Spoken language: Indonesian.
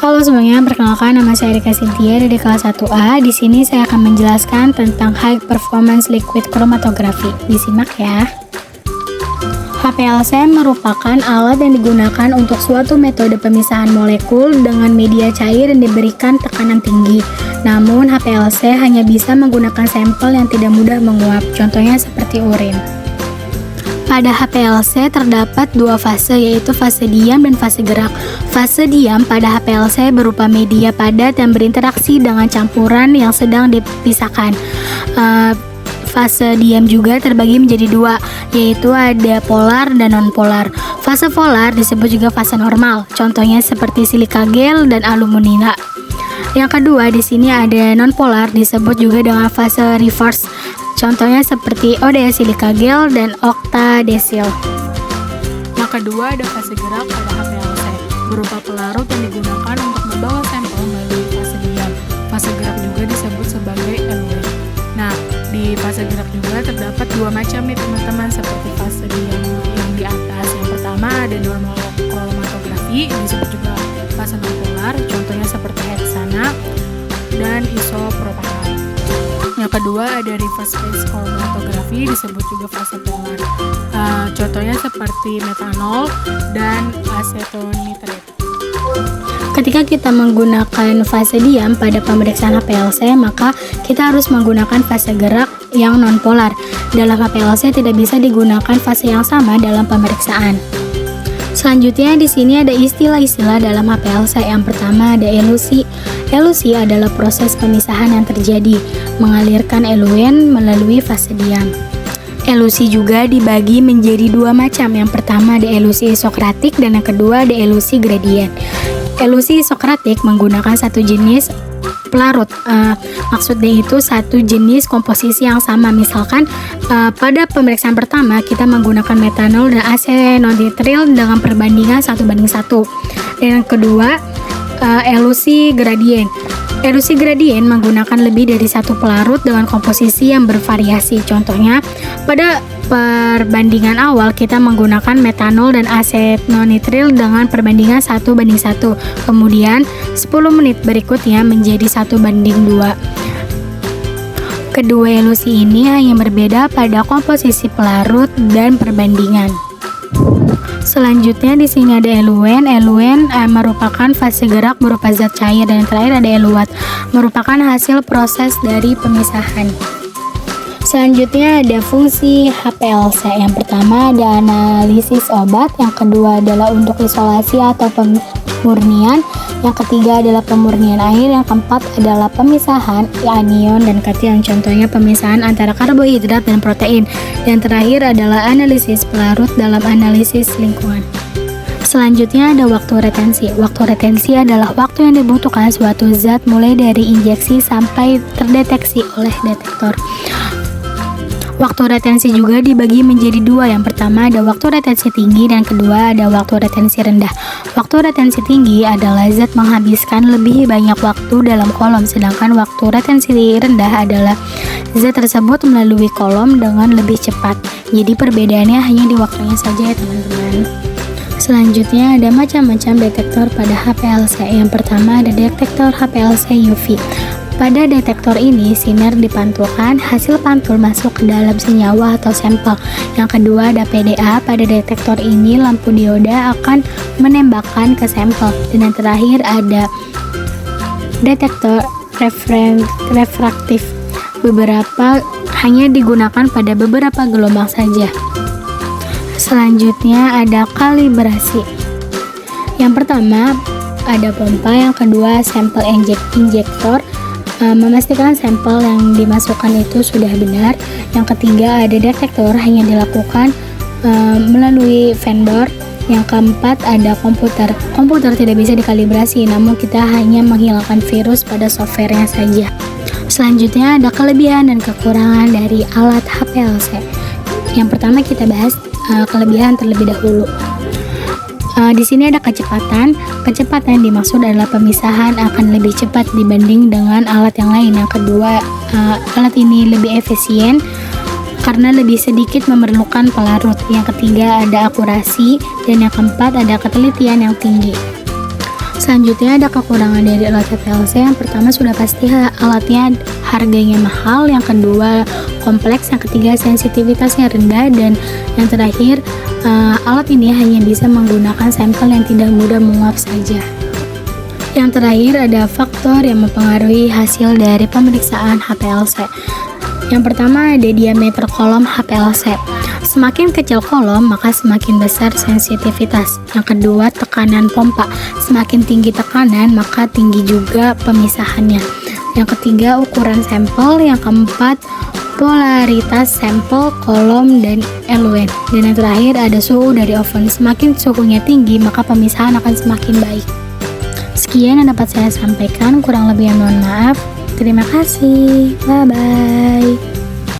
Halo semuanya, perkenalkan nama saya Rika Cynthia dari kelas 1A. Di sini saya akan menjelaskan tentang High Performance Liquid Chromatography. Disimak ya. HPLC merupakan alat yang digunakan untuk suatu metode pemisahan molekul dengan media cair yang diberikan tekanan tinggi. Namun HPLC hanya bisa menggunakan sampel yang tidak mudah menguap, contohnya seperti urin. Pada HPLC terdapat dua fase, yaitu fase diam dan fase gerak. Fase diam pada HPLC berupa media padat yang berinteraksi dengan campuran yang sedang dipisahkan. Fase diam juga terbagi menjadi dua, yaitu ada polar dan non-polar. Fase polar disebut juga fase normal, contohnya seperti silika gel dan aluminina. Yang kedua di sini ada non-polar, disebut juga dengan fase reverse. Contohnya seperti ODS silika gel dan octadecyl. Yang kedua ada fase gerak pada HPLC, berupa pelarut yang digunakan untuk membawa sampel melalui fase diam. Fase gerak juga disebut sebagai eluent. Nah, di fase gerak juga terdapat dua macam nih teman-teman, seperti fase diam yang di atas. Yang pertama ada normal chromatografi, disebut juga fase non-polar, contohnya seperti heksana dan isopropanol. Yang kedua ada reverse phase chromatography, disebut juga fase polar. Contohnya seperti metanol dan asetonitrat. Ketika kita menggunakan fase diam pada pemeriksaan HPLC, maka kita harus menggunakan fase gerak yang non-polar. Dalam HPLC tidak bisa digunakan fase yang sama dalam pemeriksaan. Selanjutnya di sini ada istilah-istilah dalam HPLC. Yang pertama ada elusi. Elusi adalah proses pemisahan yang terjadi mengalirkan eluen melalui fase diam. Elusi juga dibagi menjadi dua macam. Yang pertama ada elusi isokratik dan yang kedua ada elusi gradien. Elusi isokratik menggunakan satu jenis pelarut. Maksudnya itu satu jenis komposisi yang sama. Misalkan pada pemeriksaan pertama kita menggunakan metanol dan asetonitrat dengan perbandingan 1:1. Dan yang kedua elusi gradien. Elusi gradien menggunakan lebih dari satu pelarut dengan komposisi yang bervariasi. Contohnya, pada perbandingan awal kita menggunakan metanol dan asetonitrat dengan perbandingan 1:1. Kemudian 10 menit berikutnya menjadi 1:2. Kedua elusi ini hanya berbeda pada komposisi pelarut dan perbandingan. Selanjutnya di sini ada eluen. Eluen merupakan fase gerak berupa zat cair, dan yang terakhir ada eluat, merupakan hasil proses dari pemisahan. Selanjutnya ada fungsi HPLC. Yang pertama ada analisis obat, yang kedua adalah untuk isolasi atau pemurnian, yang ketiga adalah pemurnian air, yang keempat adalah pemisahan anion dan kation, contohnya pemisahan antara karbohidrat dan protein. Yang terakhir adalah analisis pelarut dalam analisis lingkungan. Selanjutnya ada waktu retensi. Waktu retensi adalah waktu yang dibutuhkan suatu zat mulai dari injeksi sampai terdeteksi oleh detektor. Waktu retensi juga dibagi menjadi dua. Yang pertama ada waktu retensi tinggi dan kedua ada waktu retensi rendah. Waktu retensi tinggi adalah zat menghabiskan lebih banyak waktu dalam kolom, sedangkan waktu retensi rendah adalah zat tersebut melalui kolom dengan lebih cepat. Jadi perbedaannya hanya di waktunya saja ya teman-teman. Selanjutnya ada macam-macam detektor pada HPLC. Yang pertama ada detektor HPLC UV. Pada detektor ini, sinar dipantulkan, hasil pantul masuk ke dalam senyawa atau sampel. Yang kedua ada PDA. Pada detektor ini, lampu dioda akan menembakkan ke sampel. Dan yang terakhir ada detektor refraktif. Beberapa hanya digunakan pada beberapa gelombang saja. Selanjutnya ada kalibrasi. Yang pertama ada pompa, yang kedua sampel injektor. Memastikan sampel yang dimasukkan itu sudah benar. Yang ketiga ada detektor, hanya dilakukan melalui vendor. Yang keempat ada komputer. Komputer tidak bisa dikalibrasi, namun kita hanya menghilangkan virus pada softwarenya saja. Selanjutnya ada kelebihan dan kekurangan dari alat HPLC. Yang pertama kita bahas kelebihan terlebih dahulu. Di sini ada kecepatan. Kecepatan yang dimaksud adalah pemisahan akan lebih cepat dibanding dengan alat yang lain. Yang kedua, alat ini lebih efisien karena lebih sedikit memerlukan pelarut. Yang ketiga ada akurasi, dan yang keempat ada ketelitian yang tinggi. Selanjutnya ada kekurangan dari alat HPLC. Yang pertama sudah pasti alatnya harganya mahal, yang kedua kompleks, yang ketiga sensitivitasnya rendah, dan yang terakhir alat ini hanya bisa menggunakan sampel yang tidak mudah menguap saja. Yang terakhir ada faktor yang mempengaruhi hasil dari pemeriksaan HPLC. Yang pertama ada diameter kolom HPLC. Semakin kecil kolom, maka semakin besar sensitivitas. Yang kedua, tekanan pompa. Semakin tinggi tekanan, maka tinggi juga pemisahannya. Yang ketiga, ukuran sampel. Yang keempat, polaritas sampel, kolom, dan eluen. Dan yang terakhir ada suhu dari oven. Semakin suhunya tinggi, maka pemisahan akan semakin baik. Sekian yang dapat saya sampaikan, kurang lebih mohon maaf. Terima kasih. Bye-bye.